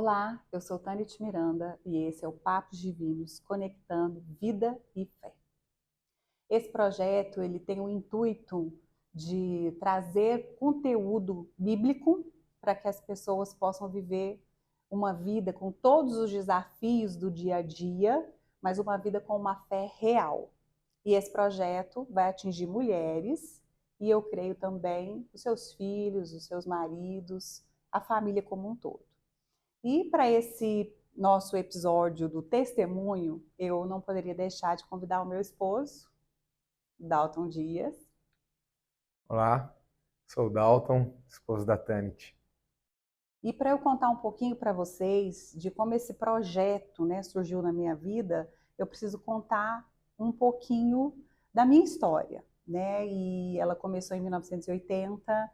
Olá, eu sou Tanit Miranda e esse é o Papos Divinos, conectando vida e fé. Esse projeto ele tem o intuito de trazer conteúdo bíblico para que as pessoas possam viver uma vida com todos os desafios do dia a dia, mas uma vida com uma fé real. E esse projeto vai atingir mulheres e eu creio também os seus filhos, os seus maridos, a família como um todo. E para esse nosso episódio do testemunho, eu não poderia deixar de convidar o meu esposo, Dalton Dias. Olá, sou o Dalton, esposo da Tanit. E para eu contar um pouquinho para vocês de como esse projeto, surgiu na minha vida, eu preciso contar um pouquinho da minha história, né? E ela começou em 1980.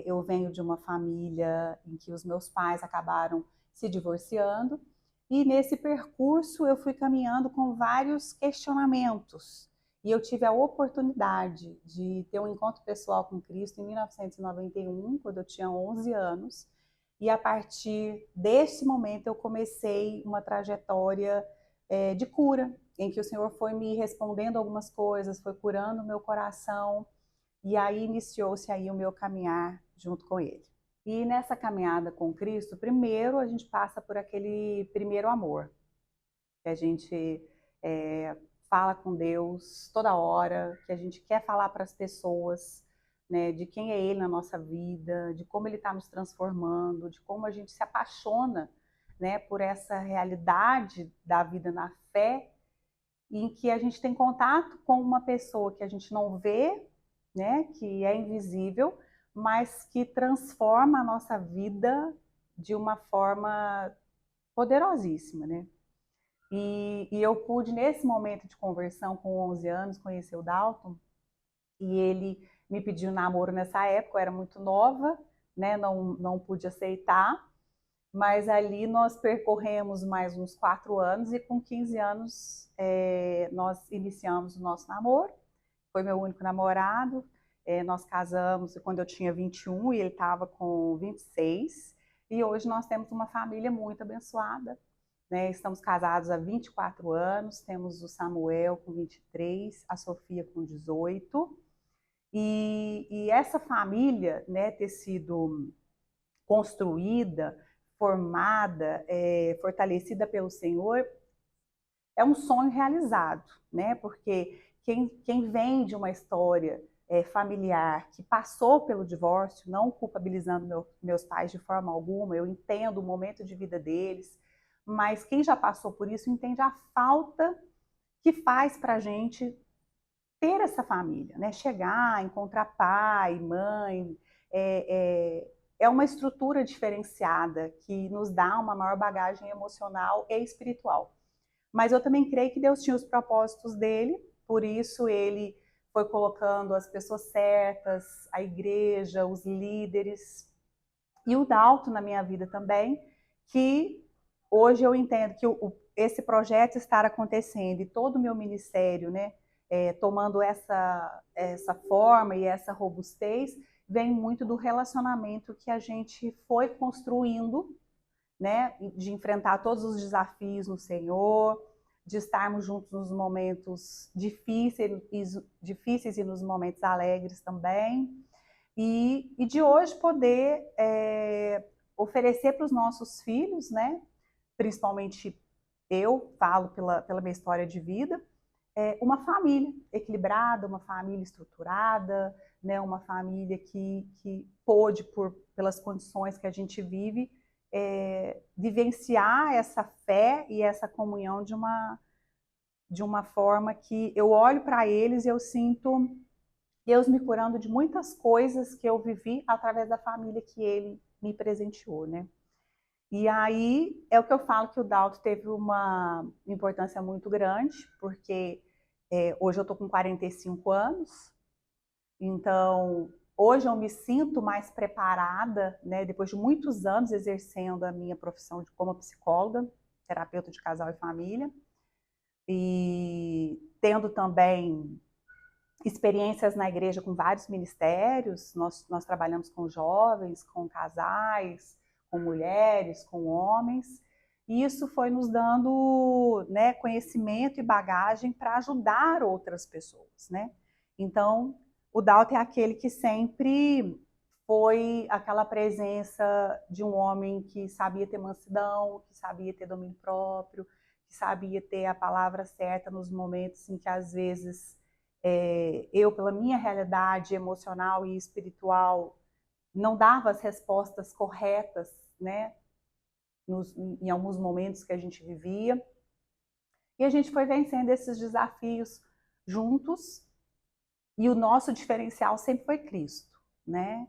Eu venho de uma família em que os meus pais acabaram se divorciando, e nesse percurso eu fui caminhando com vários questionamentos. E eu tive a oportunidade de ter um encontro pessoal com Cristo em 1991, quando eu tinha 11 anos. E a partir desse momento eu comecei uma trajetória de cura, em que o Senhor foi me respondendo algumas coisas, foi curando o meu coração, e aí iniciou-se aí o meu caminhar junto com Ele. E nessa caminhada com Cristo, primeiro a gente passa por aquele primeiro amor, que a gente fala com Deus toda hora, que a gente quer falar para as pessoas, né, de quem é Ele na nossa vida, de como Ele está nos transformando, de como a gente se apaixona, né, por essa realidade da vida na fé, em que a gente tem contato com uma pessoa que a gente não vê, né, que é invisível, mas que transforma a nossa vida de uma forma poderosíssima, né? E eu pude, nesse momento de conversão, com 11 anos, conhecer o Dalton, e ele me pediu namoro nessa época, eu era muito nova, né? Não pude aceitar, mas ali nós percorremos mais uns 4 anos, e com 15 anos nós iniciamos o nosso namoro. Foi meu único namorado. Nós casamos quando eu tinha 21 e ele estava com 26, e hoje nós temos uma família muito abençoada, né? Estamos casados há 24 anos, temos o Samuel com 23, a Sofia com 18, e essa família, né, ter sido construída, formada, fortalecida pelo Senhor, é um sonho realizado, né? Porque quem vem de uma história familiar que passou pelo divórcio, não culpabilizando meus pais de forma alguma, eu entendo o momento de vida deles, mas quem já passou por isso entende a falta que faz para a gente ter essa família, né? Chegar, encontrar pai, mãe, é uma estrutura diferenciada que nos dá uma maior bagagem emocional e espiritual. Mas eu também creio que Deus tinha os propósitos dele, por isso ele foi colocando as pessoas certas, a igreja, os líderes, e o Dalton na minha vida também, que hoje eu entendo que esse projeto estar acontecendo e todo o meu ministério, né, tomando essa forma e essa robustez, vem muito do relacionamento que a gente foi construindo, né, de enfrentar todos os desafios no Senhor, de estarmos juntos nos momentos difíceis e nos momentos alegres também, e de hoje poder oferecer para os nossos filhos, né, principalmente eu falo pela minha história de vida, uma família equilibrada, uma família estruturada, né, uma família que pôde, pelas condições que a gente vive, vivenciar essa fé e essa comunhão de uma forma que eu olho para eles e eu sinto Deus me curando de muitas coisas que eu vivi através da família que Ele me presenteou, né? E aí é o que eu falo, que o Dalton teve uma importância muito grande, porque hoje eu estou com 45 anos, então hoje eu me sinto mais preparada, né, depois de muitos anos exercendo a minha profissão como psicóloga, terapeuta de casal e família, e tendo também experiências na igreja com vários ministérios. Nós trabalhamos com jovens, com casais, com mulheres, com homens, e isso foi nos dando, né, conhecimento e bagagem para ajudar outras pessoas, né? Então, o Dalton é aquele que sempre foi aquela presença de um homem que sabia ter mansidão, que sabia ter domínio próprio, que sabia ter a palavra certa nos momentos em que, às vezes, eu, pela minha realidade emocional e espiritual, não dava as respostas corretas, né, em alguns momentos que a gente vivia. E a gente foi vencendo esses desafios juntos, e o nosso diferencial sempre foi Cristo, né?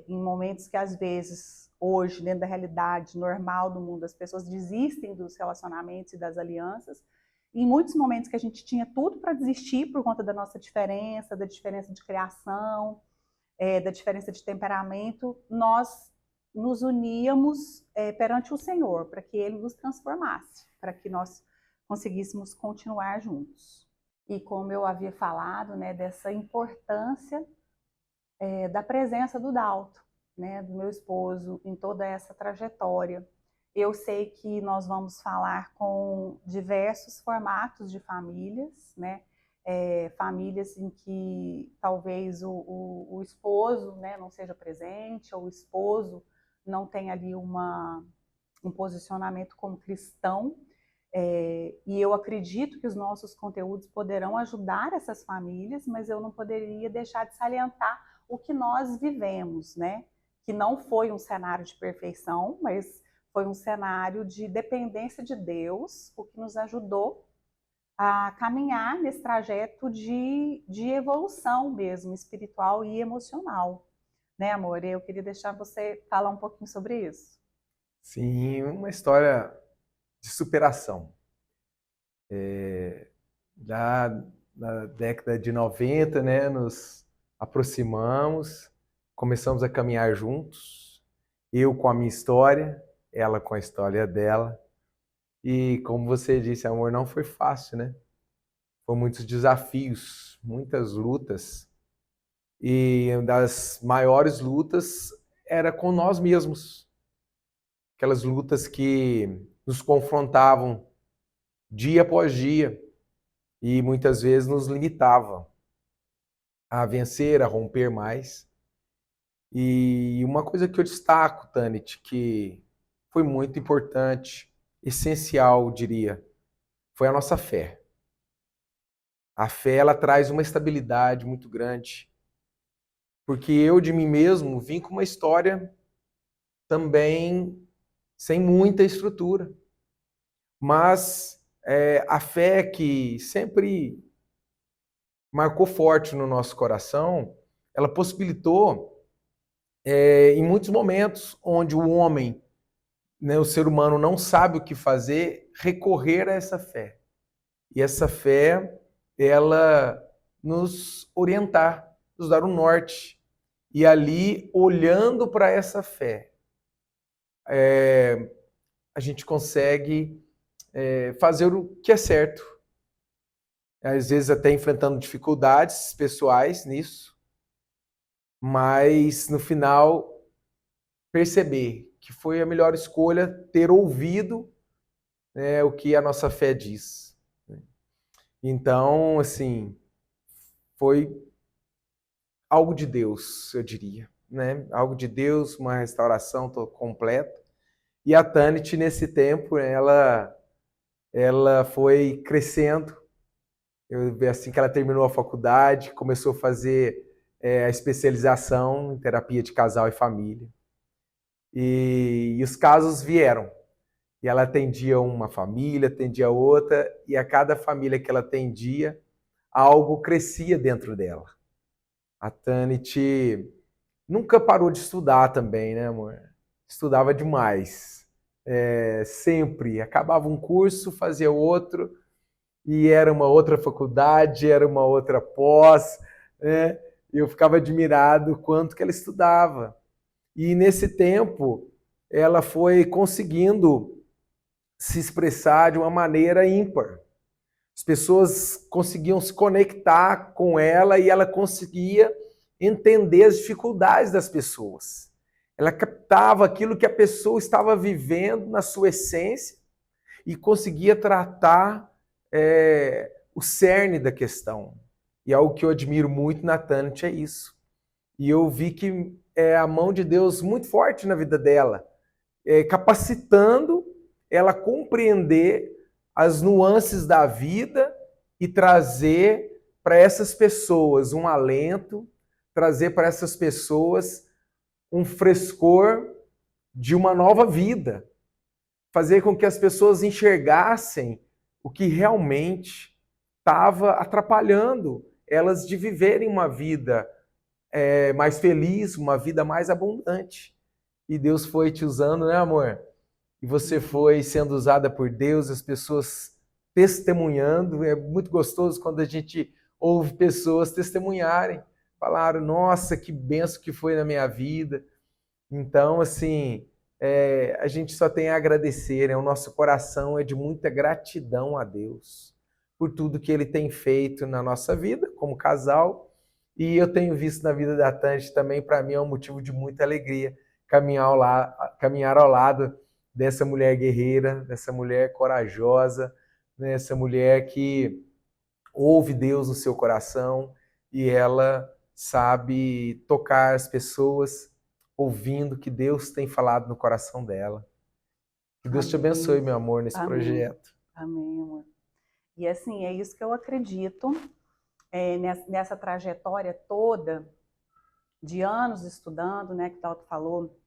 Em momentos que, às vezes, hoje, dentro da realidade normal do mundo, as pessoas desistem dos relacionamentos e das alianças, e em muitos momentos que a gente tinha tudo para desistir por conta da nossa diferença, da diferença de criação, da diferença de temperamento, nós nos uníamos perante o Senhor, para que Ele nos transformasse, para que nós conseguíssemos continuar juntos. E como eu havia falado, né, dessa importância da presença do Dalton, né, do meu esposo, em toda essa trajetória. Eu sei que nós vamos falar com diversos formatos de famílias, né, famílias em que talvez o esposo, né, não seja presente, ou o esposo não tenha ali um posicionamento como cristão, e eu acredito que os nossos conteúdos poderão ajudar essas famílias, mas eu não poderia deixar de salientar o que nós vivemos, né? Que não foi um cenário de perfeição, mas foi um cenário de dependência de Deus, o que nos ajudou a caminhar nesse trajeto de evolução mesmo, espiritual e emocional. Né, amor? Eu queria deixar você falar um pouquinho sobre isso. Sim, uma história de superação. Já na década de 90, né, nos aproximamos, começamos a caminhar juntos, eu com a minha história, ela com a história dela. E como você disse, amor, não foi fácil, né? Foram muitos desafios, muitas lutas. E uma das maiores lutas era com nós mesmos. Aquelas lutas que nos confrontavam dia após dia e muitas vezes nos limitavam a vencer, a romper mais. E uma coisa que eu destaco, Tanit, que foi muito importante, essencial, diria, foi a nossa fé. A fé, ela traz uma estabilidade muito grande, porque eu de mim mesmo vim com uma história também sem muita estrutura, mas a fé que sempre marcou forte no nosso coração, ela possibilitou em muitos momentos onde o homem, né, o ser humano não sabe o que fazer, recorrer a essa fé. E essa fé, ela nos orientar, nos dar um norte. E ali, olhando para essa fé, a gente consegue fazer o que é certo. Às vezes até enfrentando dificuldades pessoais nisso, mas no final perceber que foi a melhor escolha ter ouvido, né, o que a nossa fé diz. Então, assim, foi algo de Deus, eu diria, né? Algo de Deus, uma restauração completa. E a Tanit, nesse tempo, ela foi crescendo. Assim que ela terminou a faculdade, começou a fazer a especialização em terapia de casal e família. E os casos vieram. E ela atendia uma família, atendia outra, e a cada família que ela atendia, algo crescia dentro dela. A Tanit nunca parou de estudar também, né, amor? Estudava demais. Sempre. Acabava um curso, fazia outro, e era uma outra faculdade, era uma outra pós, né? Eu ficava admirado o quanto que ela estudava. E nesse tempo, ela foi conseguindo se expressar de uma maneira ímpar. As pessoas conseguiam se conectar com ela e ela conseguia entender as dificuldades das pessoas. Ela captava aquilo que a pessoa estava vivendo na sua essência e conseguia tratar o cerne da questão. E algo que eu admiro muito na Tanit é isso. E eu vi que é a mão de Deus muito forte na vida dela, capacitando ela a compreender as nuances da vida e trazer para essas pessoas um alento, trazer para essas pessoas um frescor de uma nova vida, fazer com que as pessoas enxergassem o que realmente estava atrapalhando elas de viverem uma vida mais feliz, uma vida mais abundante. E Deus foi te usando, né, amor? E você foi sendo usada por Deus, as pessoas testemunhando. É muito gostoso quando a gente ouve pessoas testemunharem. Falaram, nossa, que benção que foi na minha vida. Então, assim, a gente só tem a agradecer, né? O nosso coração é de muita gratidão a Deus por tudo que Ele tem feito na nossa vida como casal. E eu tenho visto na vida da Tanti também, para mim é um motivo de muita alegria caminhar ao lado dessa mulher guerreira, dessa mulher corajosa, né? Essa mulher que ouve Deus no seu coração e ela sabe tocar as pessoas ouvindo que Deus tem falado no coração dela. Que Deus te abençoe, Amém. meu amor, nesse Amém. projeto. Amém, amor. E assim, é isso que eu acredito, nessa trajetória toda de anos estudando, né, que o Tauto falou,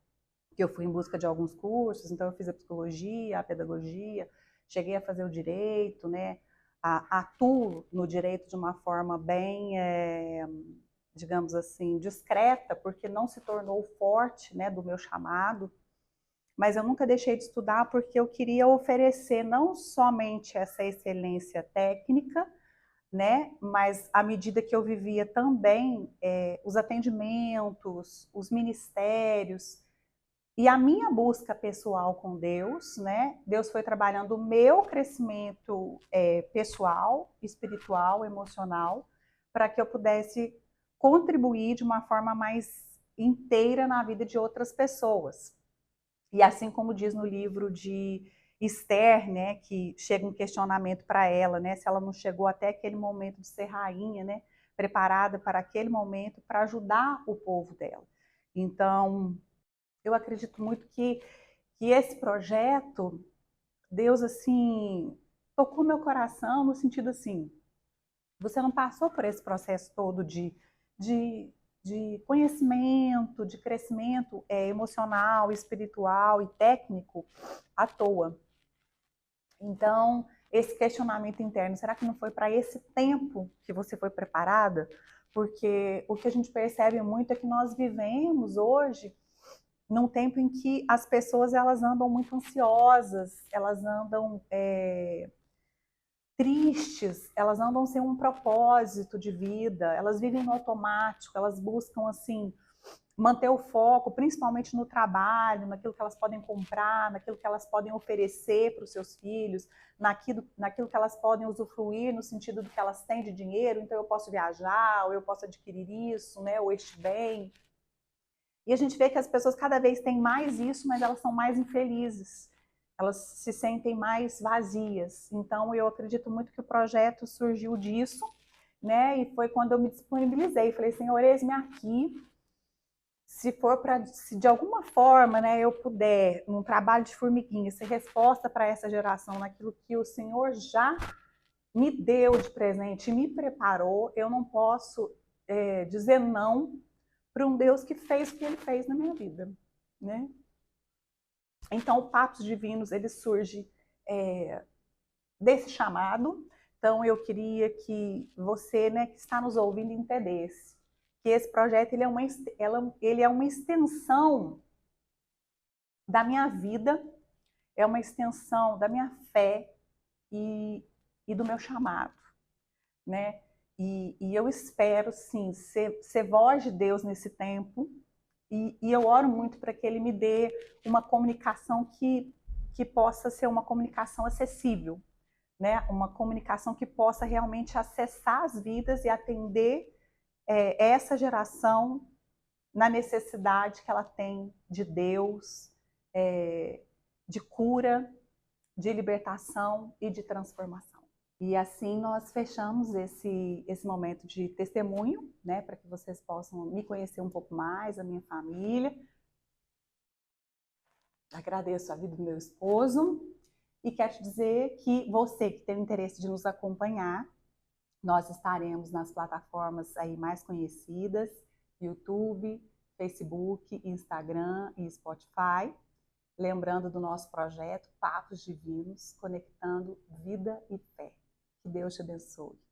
que eu fui em busca de alguns cursos, então eu fiz a psicologia, a pedagogia, cheguei a fazer o direito, né, atuo no direito de uma forma bem, digamos assim, discreta, porque não se tornou forte, né, do meu chamado, mas eu nunca deixei de estudar porque eu queria oferecer não somente essa excelência técnica, né, mas à medida que eu vivia também os atendimentos, os ministérios e a minha busca pessoal com Deus, né, Deus foi trabalhando o meu crescimento pessoal, espiritual, emocional, para que eu pudesse contribuir de uma forma mais inteira na vida de outras pessoas. E assim como diz no livro de Esther, né, que chega um questionamento para ela, né, se ela não chegou até aquele momento de ser rainha, né, preparada para aquele momento para ajudar o povo dela. Então, eu acredito muito que esse projeto, Deus assim tocou meu coração no sentido assim, você não passou por esse processo todo de, de conhecimento, de crescimento emocional, espiritual e técnico à toa. Então, esse questionamento interno, será que não foi para esse tempo que você foi preparada? Porque o que a gente percebe muito é que nós vivemos hoje num tempo em que as pessoas elas andam muito ansiosas, elas andam tristes, elas andam sem um propósito de vida, elas vivem no automático, elas buscam assim manter o foco, principalmente no trabalho, naquilo que elas podem comprar, naquilo que elas podem oferecer para os seus filhos, naquilo que elas podem usufruir no sentido do que elas têm de dinheiro, então eu posso viajar, ou eu posso adquirir isso, né, ou este bem. E a gente vê que as pessoas cada vez têm mais isso, mas elas são mais infelizes. Elas se sentem mais vazias. Então, eu acredito muito que o projeto surgiu disso, né? E foi quando eu me disponibilizei. Falei, Senhor, eis-me aqui. Se for para, se de alguma forma, né, eu puder, num trabalho de formiguinha, ser resposta para essa geração naquilo que o Senhor já me deu de presente, me preparou, eu não posso dizer não para um Deus que fez o que Ele fez na minha vida, né? Então, o Papos Divinos, ele surge desse chamado. Então, eu queria que você, né, que está nos ouvindo, entendesse que esse projeto ele é uma extensão da minha vida, é uma extensão da minha fé e do meu chamado, né? E eu espero, sim, ser voz de Deus nesse tempo, e eu oro muito para que Ele me dê uma comunicação que possa ser uma comunicação acessível, né? Uma comunicação que possa realmente acessar as vidas e atender essa geração na necessidade que ela tem de Deus, de cura, de libertação e de transformação. E assim nós fechamos esse momento de testemunho, né, para que vocês possam me conhecer um pouco mais, a minha família. Agradeço a vida do meu esposo e quero te dizer que você que tem o interesse de nos acompanhar, nós estaremos nas plataformas aí mais conhecidas, YouTube, Facebook, Instagram e Spotify. Lembrando do nosso projeto Papos Divinos, conectando vida e fé. Que Deus te abençoe.